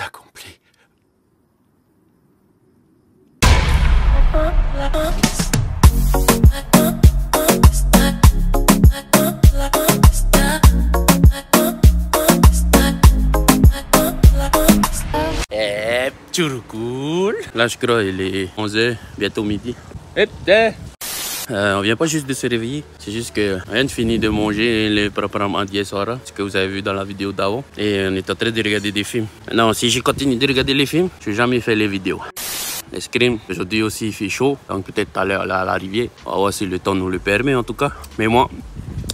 accompli. Cool. Là, je crois il est 11h, bientôt midi. On vient pas juste de se réveiller, c'est juste que on vient de finir de manger le préparation d'hier soir, ce que vous avez vu dans la vidéo d'avant. Et on est en train de regarder des films. Non, si je continue de regarder les films, je vais jamais faire les vidéos. L'escrime, aujourd'hui aussi il fait chaud, donc peut-être tout à l'heure là à l'arrivée. On va voir si le temps nous le permet en tout cas. Mais moi,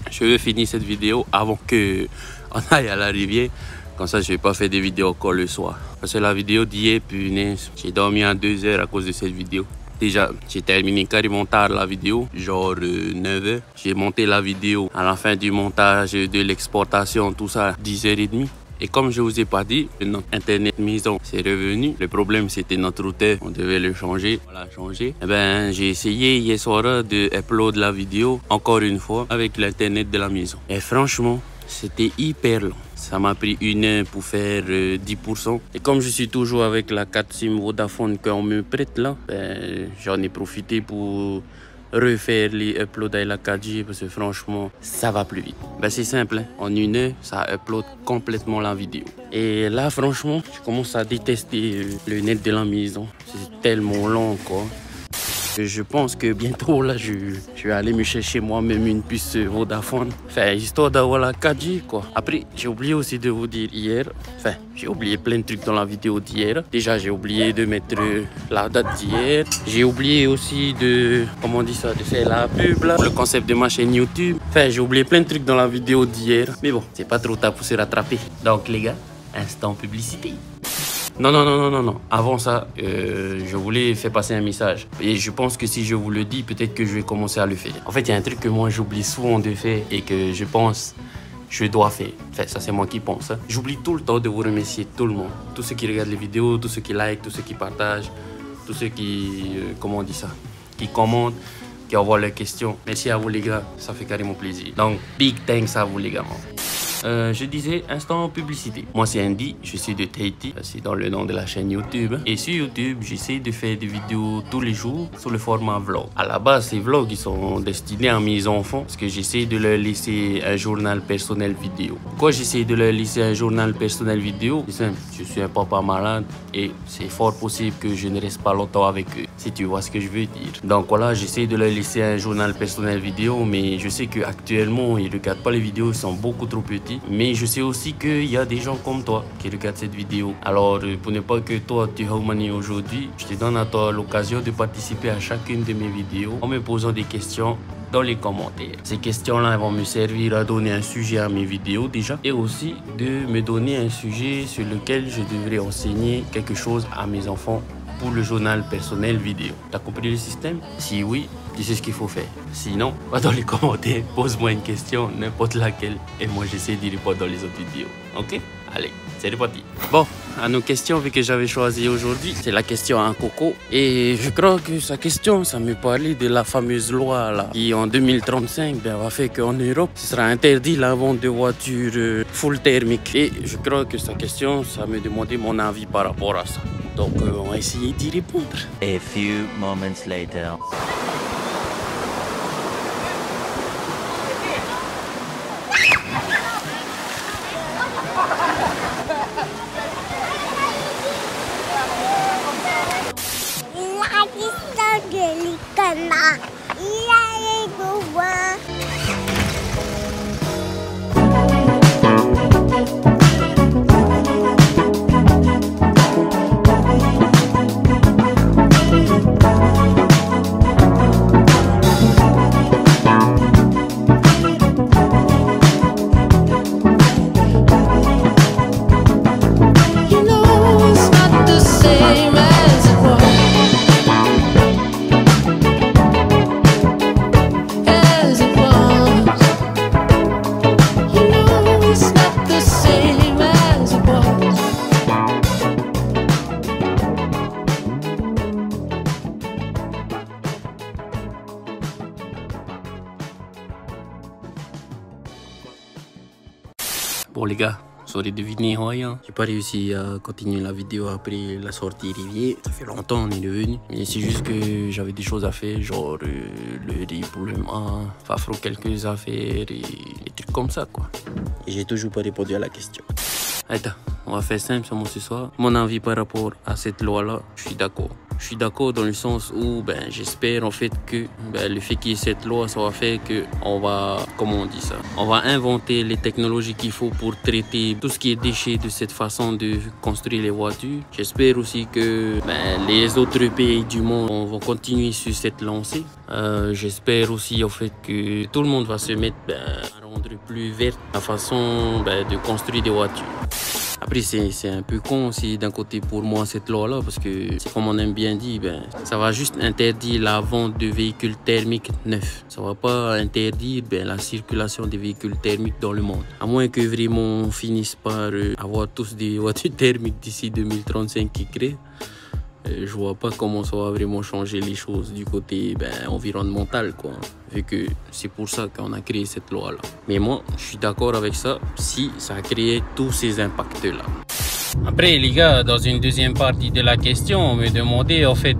je vais finir cette vidéo avant que on aille à l'arrivée. Comme ça, je vais pas faire des vidéos encore le soir. Parce que la vidéo d'hier, punaise, j'ai dormi à 2 heures à cause de cette vidéo. Déjà, j'ai terminé carrément tard la vidéo, genre 9 h. J'ai monté la vidéo à la fin du montage, de l'exportation, tout ça, 10h30. Et comme je vous ai pas dit, notre internet maison c'est revenu. Le problème c'était notre routeur, on devait le changer. Voilà, changer. Et ben j'ai essayé hier soir de upload la vidéo encore une fois avec l'internet de la maison. Et franchement, c'était hyper long. Ça m'a pris 1 heure pour faire 10%. Et comme je suis toujours avec la 4 SIM Vodafone qu'on me prête là, ben, j'en ai profité pour refaire les uploads à la 4G parce que franchement, ça va plus vite. Ben, c'est simple, hein. En 1 heure, ça upload complètement la vidéo. Et là, franchement, je commence à détester le net de la maison. C'est tellement long, quoi. Je pense que bientôt là je vais aller me chercher moi-même une puce Vodafone. Enfin, histoire d'avoir la 4G quoi. Après, j'ai oublié aussi de vous dire hier. Enfin, j'ai oublié plein de trucs dans la vidéo d'hier. Déjà, j'ai oublié de mettre la date d'hier. J'ai oublié aussi de, comment on dit ça, de faire la pub là, le concept de ma chaîne YouTube. Enfin, j'ai oublié plein de trucs dans la vidéo d'hier. Mais bon, c'est pas trop tard pour se rattraper. Donc les gars, instant publicité. Non. Avant ça, je voulais faire passer un message. Et je pense que si je vous le dis, peut-être que je vais commencer à le faire. En fait, il y a un truc que moi, j'oublie souvent de faire et que je pense je dois faire. Enfin, ça, c'est moi qui pense. Hein. J'oublie tout le temps de vous remercier tout le monde. Tous ceux qui regardent les vidéos, tous ceux qui like, tous ceux qui partagent, tous ceux qui, comment on dit ça, qui commentent, qui envoient leurs questions. Merci à vous, les gars. Ça fait carrément plaisir. Donc, big thanks à vous, les gars. Je disais instant publicité. Moi c'est Andy, je suis de Tahiti, c'est dans le nom de la chaîne YouTube. Et sur YouTube, j'essaie de faire des vidéos tous les jours sur le format vlog. À la base, ces vlogs ils sont destinés à mes enfants parce que j'essaie de leur laisser un journal personnel vidéo. Pourquoi j'essaie de leur laisser un journal personnel vidéo? C'est simple, je suis un papa malade et c'est fort possible que je ne reste pas longtemps avec eux, si tu vois ce que je veux dire. Donc voilà, j'essaie de leur laisser un journal personnel vidéo, mais je sais qu'actuellement ils ne regardent pas les vidéos, ils sont beaucoup trop petits. Mais je sais aussi qu'il y a des gens comme toi qui regardent cette vidéo. Alors, pour ne pas que toi tu humanies aujourd'hui, je te donne à toi l'occasion de participer à chacune de mes vidéos en me posant des questions dans les commentaires. Ces questions-là vont me servir à donner un sujet à mes vidéos déjà et aussi de me donner un sujet sur lequel je devrais enseigner quelque chose à mes enfants pour le journal personnel vidéo. T'as compris le système? Si oui, tu sais ce qu'il faut faire. Sinon, va dans les commentaires, pose-moi une question, n'importe laquelle, et moi j'essaie d'y répondre dans les autres vidéos. Ok? Allez, c'est reparti. Bon, à nos questions, vu que j'avais choisi aujourd'hui, c'est la question à Coco. Et je crois que sa question, ça me parlait de la fameuse loi là, qui en 2035 va faire qu'en Europe, ce sera interdit la vente de voitures full thermique. Et je crois que sa question, ça me demandait mon avis par rapport à ça. Donc on va essayer d'y répondre. A few moments later. Bon les gars, Vous aurez deviné rien. J'ai pas réussi à continuer la vidéo après la sortie Rivière. Ça fait longtemps on est devenu. Mais c'est juste que j'avais des choses à faire, genre le dépouillement, faire quelques affaires et des trucs comme ça quoi. Et j'ai toujours pas répondu à la question. Attends, on va faire simple sur ce soir. Mon avis par rapport à cette loi-là, je suis d'accord. Je suis d'accord dans le sens où j'espère en fait que le fait qu'il y ait cette loi, ça va faire que on va, comment on dit ça, on va inventer les technologies qu'il faut pour traiter tout ce qui est déchets de cette façon de construire les voitures. J'espère aussi que les autres pays du monde vont continuer sur cette lancée. J'espère aussi en fait que tout le monde va se mettre à rendre plus verte la façon de construire des voitures. Après, c'est un peu con aussi d'un côté pour moi cette loi-là parce que c'est comme on aime bien dire, ça va juste interdire la vente de véhicules thermiques neufs. Ça va pas interdire la circulation des véhicules thermiques dans le monde. À moins que vraiment on finisse par avoir tous des voitures thermiques d'ici 2035 qui créent. Je vois pas comment ça va vraiment changer les choses du côté environnemental quoi. Vu que c'est pour ça qu'on a créé cette loi là. Mais moi je suis d'accord avec ça si ça a créé tous ces impacts là. Après les gars, dans une deuxième partie de la question, on me demandait en fait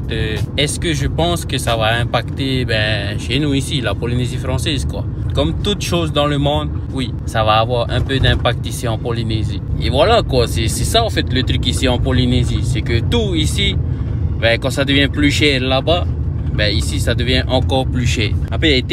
est-ce que je pense que ça va impacter chez nous ici, la Polynésie française quoi. Comme toute chose dans le monde, oui, ça va avoir un peu d'impact ici en Polynésie. Et voilà quoi, c'est ça en fait le truc ici en Polynésie, c'est que tout ici, quand ça devient plus cher là-bas, ici ça devient encore plus cher. Après,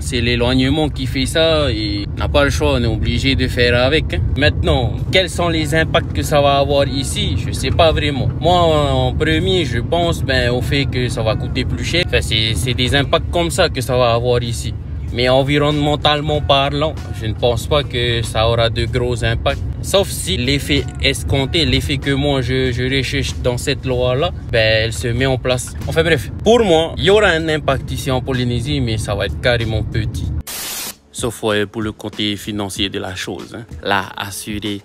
c'est l'éloignement qui fait ça et on n'a pas le choix, on est obligé de faire avec. Maintenant, quels sont les impacts que ça va avoir ici? Je sais pas vraiment. Moi, en premier, je pense au fait que ça va coûter plus cher. C'est des impacts comme ça que ça va avoir ici. Mais environnementalement parlant, je ne pense pas que ça aura de gros impacts. Sauf si l'effet escompté, l'effet que moi je recherche dans cette loi-là, elle se met en place. Enfin bref, pour moi, il y aura un impact ici en Polynésie, mais ça va être carrément petit. Sauf pour le côté financier de la chose. Hein. Là, assuré,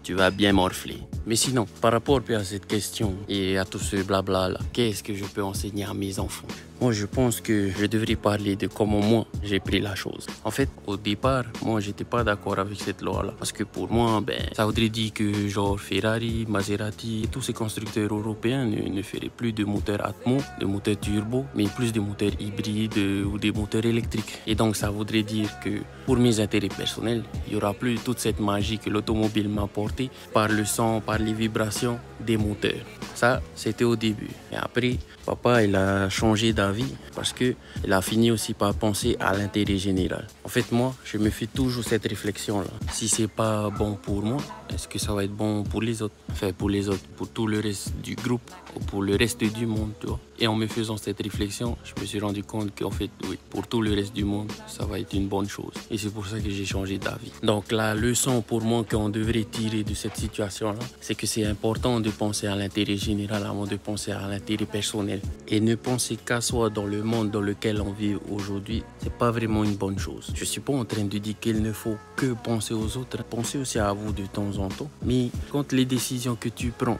tu vas bien morfler. Mais sinon, par rapport à cette question et à tout ce blabla là, qu'est-ce que je peux enseigner à mes enfants? Moi, je pense que je devrais parler de comment moi, j'ai pris la chose. En fait, au départ, moi, j'étais pas d'accord avec cette loi-là. Parce que pour moi, ça voudrait dire que genre Ferrari, Maserati, et tous ces constructeurs européens ne feraient plus de moteurs Atmo, de moteurs turbo, mais plus de moteurs hybrides ou des moteurs électriques. Et donc, ça voudrait dire que pour mes intérêts personnels, il n'y aura plus toute cette magie que l'automobile m'a apportée par le son, par les vibrations des moteurs. Ça, c'était au début. Et après, papa, il a changé d'avis parce qu'il a fini aussi par penser à l'intérêt général. En fait, moi, je me fais toujours cette réflexion-là. Si c'est pas bon pour moi, est-ce que ça va être bon pour les autres? Enfin, pour les autres, pour tout le reste du groupe ou pour le reste du monde, tu vois. Et en me faisant cette réflexion, je me suis rendu compte qu'en fait, oui, pour tout le reste du monde, ça va être une bonne chose. Et c'est pour ça que j'ai changé d'avis. Donc, la leçon pour moi qu'on devrait tirer de cette situation-là, c'est que c'est important de penser à l'intérêt général avant de penser à l'intérêt personnel. Et ne penser qu'à soi dans le monde dans lequel on vit aujourd'hui, c'est pas vraiment une bonne chose. Je suis pas en train de dire qu'il ne faut que penser aux autres. Pensez aussi à vous de temps en temps. Mais quand les décisions que tu prends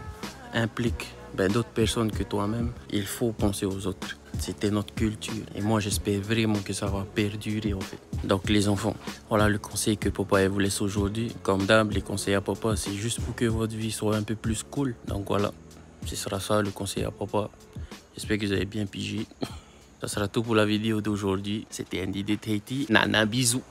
impliquent d'autres personnes que toi-même, il faut penser aux autres. C'était notre culture. Et moi, j'espère vraiment que ça va perdurer en fait. Donc les enfants, voilà le conseil que papa vous laisse aujourd'hui. Comme d'hab, les conseils à papa, c'est juste pour que votre vie soit un peu plus cool. Donc voilà, ce sera ça le conseil à papa. J'espère que vous avez bien pigé. Ça sera tout pour la vidéo d'aujourd'hui. C'était Andy de Tahiti. Nana, bisous.